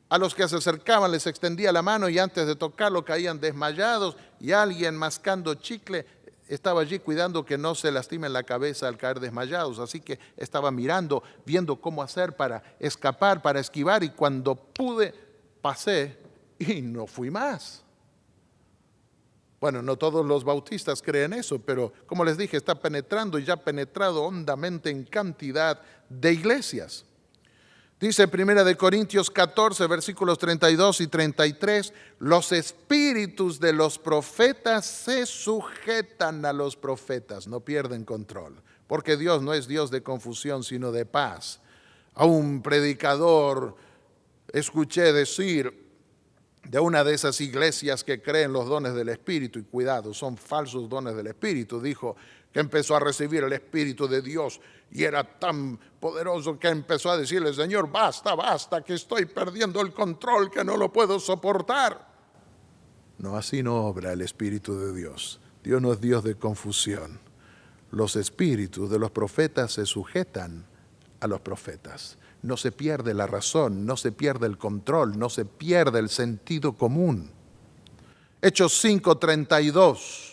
a los que se acercaban les extendía la mano y antes de tocarlo caían desmayados y alguien mascando chicle estaba allí cuidando que no se lastimen la cabeza al caer desmayados. Así que estaba mirando, viendo cómo hacer para escapar, para esquivar, y cuando pude pasé y no fui más. Bueno, no todos los bautistas creen eso, pero como les dije, está penetrando y ya ha penetrado hondamente en cantidad de iglesias. Dice 1 Corintios 14, versículos 32 y 33, los espíritus de los profetas se sujetan a los profetas, no pierden control, porque Dios no es Dios de confusión, sino de paz. A un predicador escuché decir de una de esas iglesias que creen los dones del Espíritu, y cuidado, son falsos dones del Espíritu, dijo que empezó a recibir el Espíritu de Dios y era tan poderoso que empezó a decirle: Señor, basta, basta, que estoy perdiendo el control, que no lo puedo soportar. No, así no obra el Espíritu de Dios. Dios no es Dios de confusión. Los espíritus de los profetas se sujetan a los profetas. No se pierde la razón, no se pierde el control, no se pierde el sentido común. Hechos 5:32.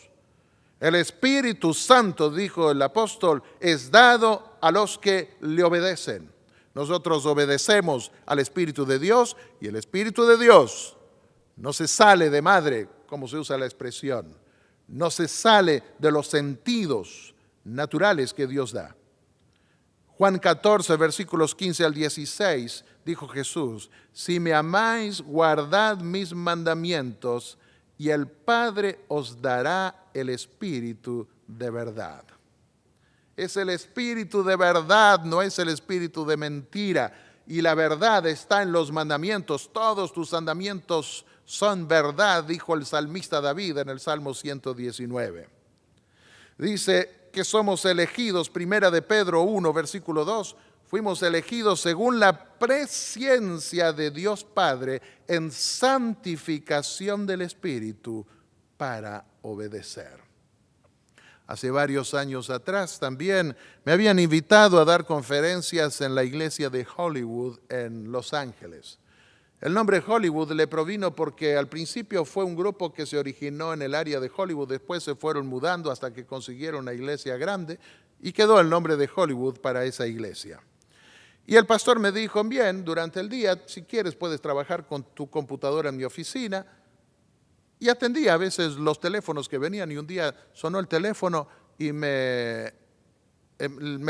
El Espíritu Santo, dijo el apóstol, es dado a los que le obedecen. Nosotros obedecemos al Espíritu de Dios y el Espíritu de Dios no se sale de madre, como se usa la expresión, no se sale de los sentidos naturales que Dios da. Juan 14, versículos 15 al 16, dijo Jesús: si me amáis, guardad mis mandamientos, y el Padre os dará el Espíritu de verdad. Es el Espíritu de verdad, no es el espíritu de mentira. Y la verdad está en los mandamientos. Todos tus mandamientos son verdad, dijo el salmista David en el Salmo 119. Dice que somos elegidos, primera de Pedro 1, versículo 2, fuimos elegidos según la presciencia de Dios Padre en santificación del Espíritu para obedecer. Hace varios años atrás también me habían invitado a dar conferencias en la iglesia de Hollywood en Los Ángeles. El nombre Hollywood le provino porque al principio fue un grupo que se originó en el área de Hollywood, después se fueron mudando hasta que consiguieron una iglesia grande y quedó el nombre de Hollywood para esa iglesia. Y el pastor me dijo: bien, durante el día, si quieres puedes trabajar con tu computadora en mi oficina. Y atendía a veces los teléfonos que venían y un día sonó el teléfono y me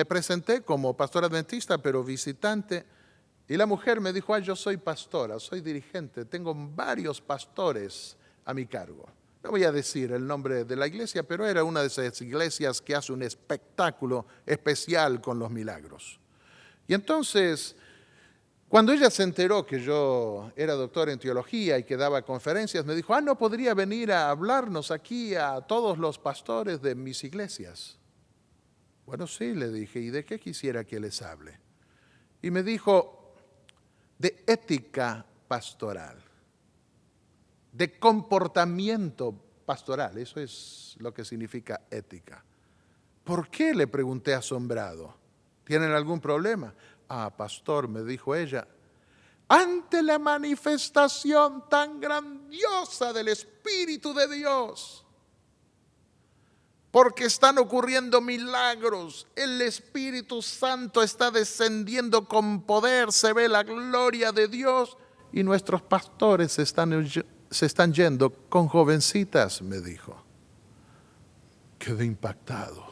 presenté como pastor adventista, pero visitante. Y la mujer me dijo: yo soy pastora, soy dirigente, tengo varios pastores a mi cargo. No voy a decir el nombre de la iglesia, pero era una de esas iglesias que hace un espectáculo especial con los milagros. Y entonces, cuando ella se enteró que yo era doctor en teología y que daba conferencias, me dijo: ¿no podría venir a hablarnos aquí a todos los pastores de mis iglesias? Bueno, sí, le dije, ¿y de qué quisiera que les hable? Y me dijo: de ética pastoral, de comportamiento pastoral. Eso es lo que significa ética. ¿Por qué?, le pregunté asombrado. ¿Tienen algún problema? Ah, pastor, me dijo ella, ante la manifestación tan grandiosa del Espíritu de Dios, porque están ocurriendo milagros, el Espíritu Santo está descendiendo con poder, se ve la gloria de Dios y nuestros pastores se están yendo con jovencitas, me dijo. Quedé impactado.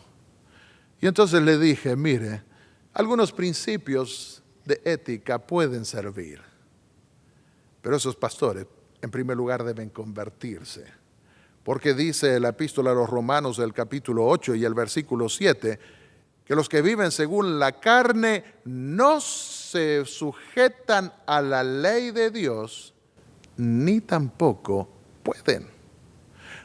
Y entonces le dije, mire, algunos principios de ética pueden servir, pero esos pastores, en primer lugar, deben convertirse. Porque dice la epístola a los Romanos, el capítulo 8 y el versículo 7, que los que viven según la carne no se sujetan a la ley de Dios, ni tampoco pueden.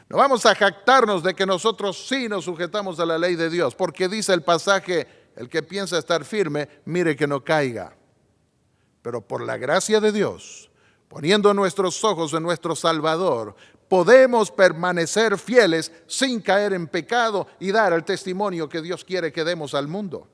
No vamos a jactarnos de que nosotros sí nos sujetamos a la ley de Dios, porque dice el pasaje, el que piensa estar firme, mire que no caiga. Pero por la gracia de Dios, poniendo nuestros ojos en nuestro Salvador, podemos permanecer fieles sin caer en pecado y dar el testimonio que Dios quiere que demos al mundo.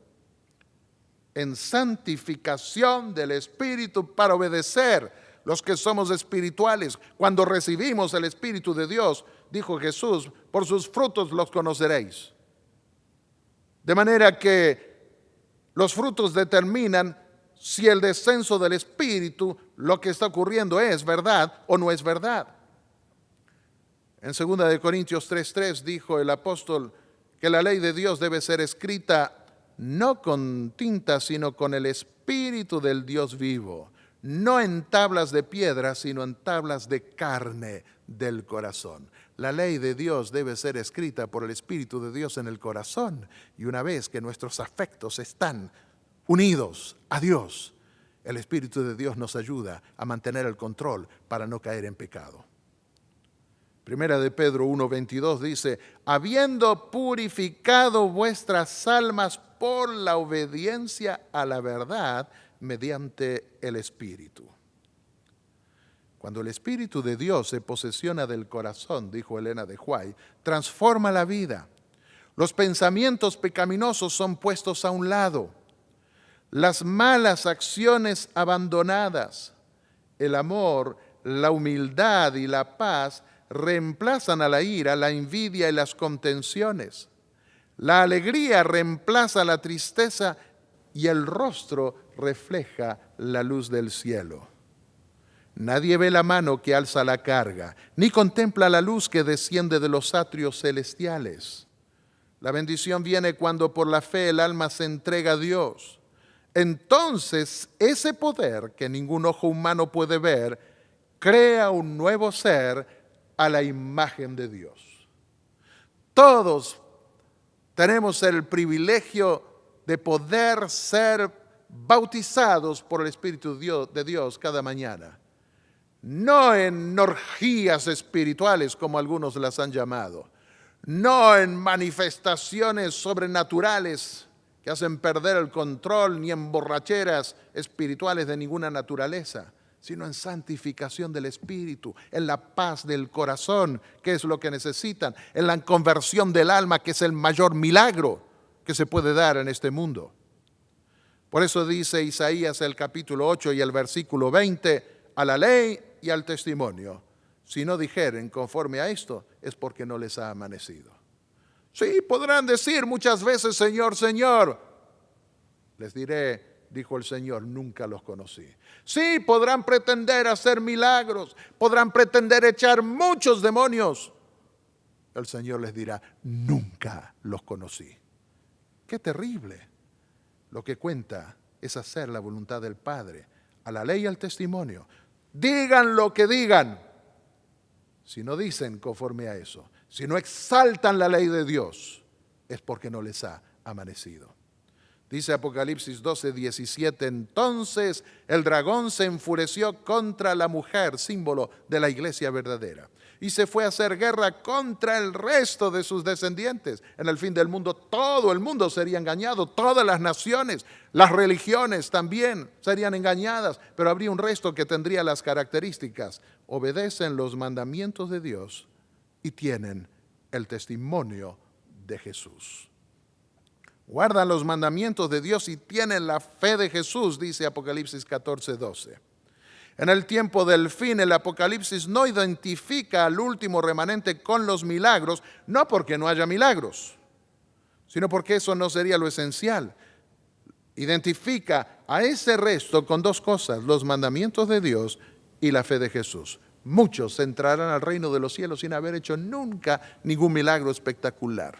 En santificación del Espíritu para obedecer los que somos espirituales. Cuando recibimos el Espíritu de Dios, dijo Jesús, por sus frutos los conoceréis. De manera que los frutos determinan si el descenso del Espíritu, lo que está ocurriendo, es verdad o no es verdad. En 2 Corintios 3:3 dijo el apóstol que la ley de Dios debe ser escrita no con tinta, sino con el Espíritu del Dios vivo, no en tablas de piedra, sino en tablas de carne del corazón. La ley de Dios debe ser escrita por el Espíritu de Dios en el corazón, y una vez que nuestros afectos están unidos a Dios, el Espíritu de Dios nos ayuda a mantener el control para no caer en pecado. Primera de Pedro 1:22 dice, habiendo purificado vuestras almas por la obediencia a la verdad mediante el Espíritu. Cuando el Espíritu de Dios se posesiona del corazón, dijo Elena de White, transforma la vida. Los pensamientos pecaminosos son puestos a un lado. Las malas acciones abandonadas, el amor, la humildad y la paz reemplazan a la ira, la envidia y las contenciones. La alegría reemplaza la tristeza y el rostro refleja la luz del cielo. Nadie ve la mano que alza la carga, ni contempla la luz que desciende de los atrios celestiales. La bendición viene cuando por la fe el alma se entrega a Dios. Entonces, ese poder que ningún ojo humano puede ver, crea un nuevo ser a la imagen de Dios. Todos tenemos el privilegio de poder ser bautizados por el Espíritu de Dios cada mañana. No en orgías espirituales, como algunos las han llamado. No en manifestaciones sobrenaturales que hacen perder el control, ni en borracheras espirituales de ninguna naturaleza, sino en santificación del Espíritu, en la paz del corazón, que es lo que necesitan, en la conversión del alma, que es el mayor milagro que se puede dar en este mundo. Por eso dice Isaías el capítulo 8 y el versículo 20, a la ley y al testimonio, si no dijeren conforme a esto, es porque no les ha amanecido. Sí, podrán decir muchas veces, Señor, Señor. Les diré, dijo el Señor, nunca los conocí. Sí, podrán pretender hacer milagros, podrán pretender echar muchos demonios. El Señor les dirá, nunca los conocí. Qué terrible. Lo que cuenta es hacer la voluntad del Padre, a la ley y al testimonio. Digan lo que digan. Si no dicen conforme a eso, si no exaltan la ley de Dios, es porque no les ha amanecido. Dice Apocalipsis 12:17, entonces el dragón se enfureció contra la mujer, símbolo de la iglesia verdadera, y se fue a hacer guerra contra el resto de sus descendientes. En el fin del mundo, todo el mundo sería engañado, todas las naciones, las religiones también serían engañadas, pero habría un resto que tendría las características: obedecen los mandamientos de Dios y tienen el testimonio de Jesús. Guardan los mandamientos de Dios y tienen la fe de Jesús, dice Apocalipsis 14:12. En el tiempo del fin, el Apocalipsis no identifica al último remanente con los milagros, no porque no haya milagros, sino porque eso no sería lo esencial. Identifica a ese resto con dos cosas: los mandamientos de Dios y la fe de Jesús. Muchos entrarán al reino de los cielos sin haber hecho nunca ningún milagro espectacular,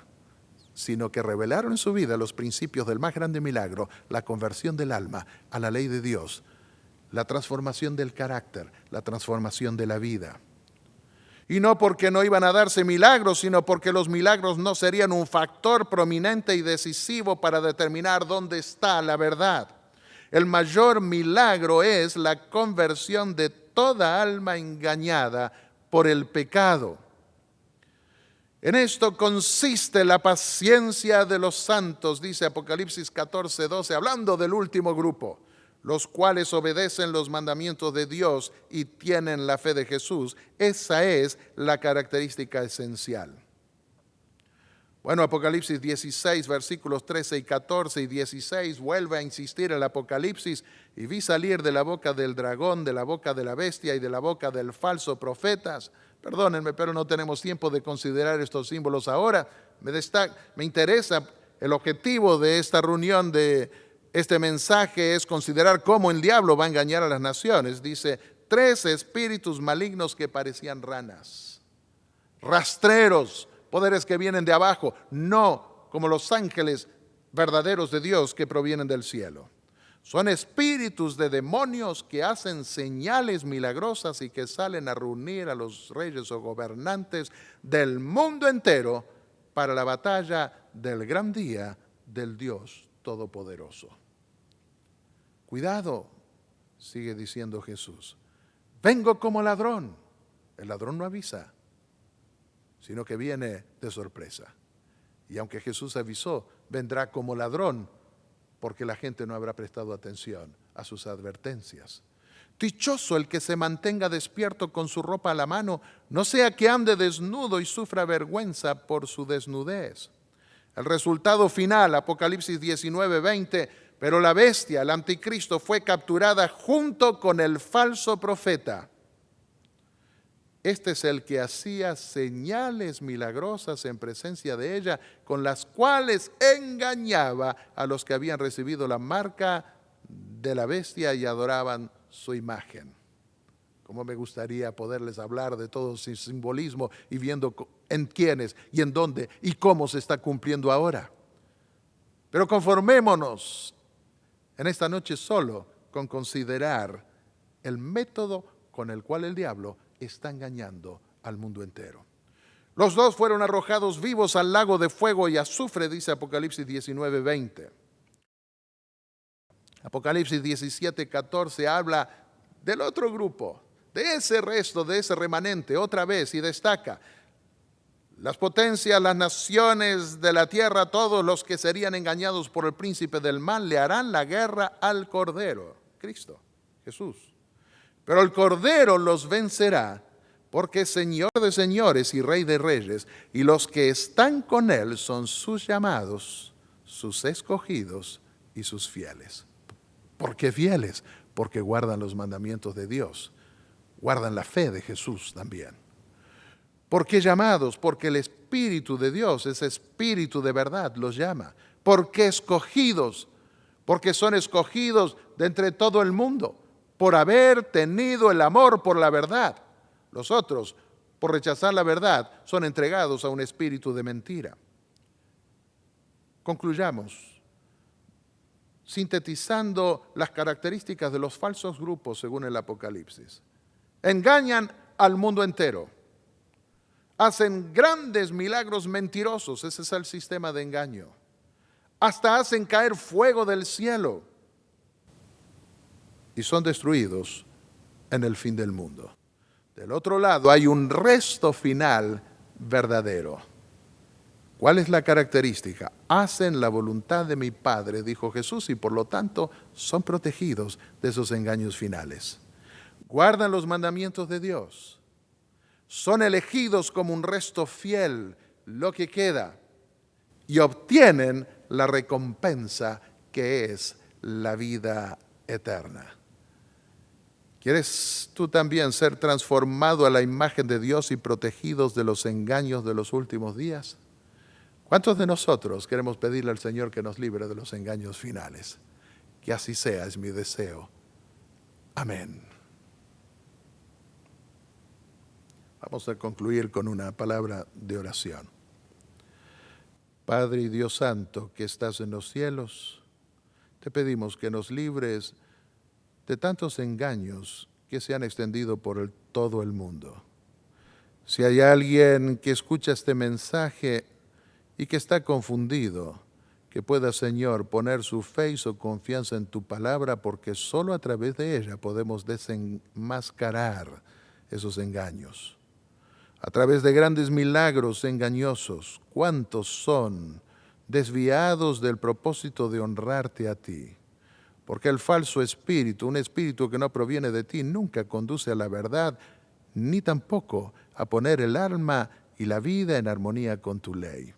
sino que revelaron en su vida los principios del más grande milagro, la conversión del alma a la ley de Dios, la transformación del carácter, la transformación de la vida. Y no porque no iban a darse milagros, sino porque los milagros no serían un factor prominente y decisivo para determinar dónde está la verdad. El mayor milagro es la conversión de toda alma engañada por el pecado. En esto consiste la paciencia de los santos, dice Apocalipsis 14:12, hablando del último grupo, los cuales obedecen los mandamientos de Dios y tienen la fe de Jesús. Esa es la característica esencial. Bueno, Apocalipsis 16, versículos 13 y 14 y 16, vuelve a insistir el Apocalipsis: y vi salir de la boca del dragón, de la boca de la bestia y de la boca del falso profetas. Perdónenme, pero no tenemos tiempo de considerar estos símbolos ahora. Me interesa, el objetivo de esta reunión, de este mensaje, es considerar cómo el diablo va a engañar a las naciones. Dice, 3 espíritus malignos que parecían ranas, rastreros, poderes que vienen de abajo, no como los ángeles verdaderos de Dios que provienen del cielo. Son espíritus de demonios que hacen señales milagrosas y que salen a reunir a los reyes o gobernantes del mundo entero para la batalla del gran día del Dios Todopoderoso. Cuidado, sigue diciendo Jesús, vengo como ladrón. El ladrón no avisa, sino que viene de sorpresa. Y aunque Jesús avisó, vendrá como ladrón, porque la gente no habrá prestado atención a sus advertencias. Dichoso el que se mantenga despierto con su ropa a la mano, no sea que ande desnudo y sufra vergüenza por su desnudez. El resultado final, Apocalipsis 19:20, pero la bestia, el anticristo, fue capturada junto con el falso profeta. Este es el que hacía señales milagrosas en presencia de ella, con las cuales engañaba a los que habían recibido la marca de la bestia y adoraban su imagen. Como me gustaría poderles hablar de todo ese simbolismo y viendo en quiénes y en dónde y cómo se está cumpliendo ahora. Pero conformémonos en esta noche solo con considerar el método con el cual el diablo está engañando al mundo entero. Los dos fueron arrojados vivos al lago de fuego y azufre, dice Apocalipsis 19:20. Apocalipsis 17:14 habla del otro grupo, de ese resto, de ese remanente, otra vez, y destaca: las potencias, las naciones de la tierra, todos los que serían engañados por el príncipe del mal, le harán la guerra al Cordero, Cristo, Jesús. Pero el Cordero los vencerá, porque es Señor de señores y Rey de reyes, y los que están con Él son sus llamados, sus escogidos y sus fieles. ¿Por qué fieles? Porque guardan los mandamientos de Dios, guardan la fe de Jesús también. ¿Por qué llamados? Porque el Espíritu de Dios, ese Espíritu de verdad, los llama. ¿Por qué escogidos? Porque son escogidos de entre todo el mundo, por haber tenido el amor por la verdad. Los otros, por rechazar la verdad, son entregados a un espíritu de mentira. Concluyamos, sintetizando las características de los falsos grupos según el Apocalipsis. Engañan al mundo entero. Hacen grandes milagros mentirosos, ese es el sistema de engaño. hasta hacen caer fuego del cielo y son destruidos en el fin del mundo. Del otro lado hay un resto final verdadero. ¿Cuál es la característica? Hacen la voluntad de mi Padre, dijo Jesús, y por lo tanto son protegidos de esos engaños finales. Guardan los mandamientos de Dios. Son elegidos como un resto fiel, lo que queda, y obtienen la recompensa que es la vida eterna. ¿Quieres tú también ser transformado a la imagen de Dios y protegidos de los engaños de los últimos días? ¿Cuántos de nosotros queremos pedirle al Señor que nos libre de los engaños finales? Que así sea, es mi deseo. Amén. Vamos a concluir con una palabra de oración. Padre y Dios Santo, que estás en los cielos, te pedimos que nos libres de tantos engaños que se han extendido por todo el mundo. Si hay alguien que escucha este mensaje y que está confundido, que pueda, Señor, poner su fe y su confianza en tu palabra, porque solo a través de ella podemos desenmascarar esos engaños. A través de grandes milagros engañosos, ¿cuántos son desviados del propósito de honrarte a ti? Porque el falso espíritu, un espíritu que no proviene de ti, nunca conduce a la verdad, ni tampoco a poner el alma y la vida en armonía con tu ley.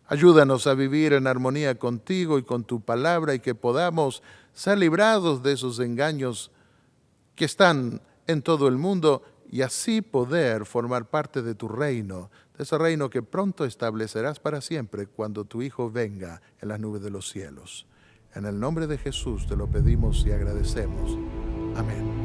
Ayúdanos a vivir en armonía contigo y con tu palabra, y que podamos ser librados de esos engaños que están en todo el mundo, y así poder formar parte de tu reino, de ese reino que pronto establecerás para siempre cuando tu Hijo venga en las nubes de los cielos. En el nombre de Jesús te lo pedimos y agradecemos. Amén.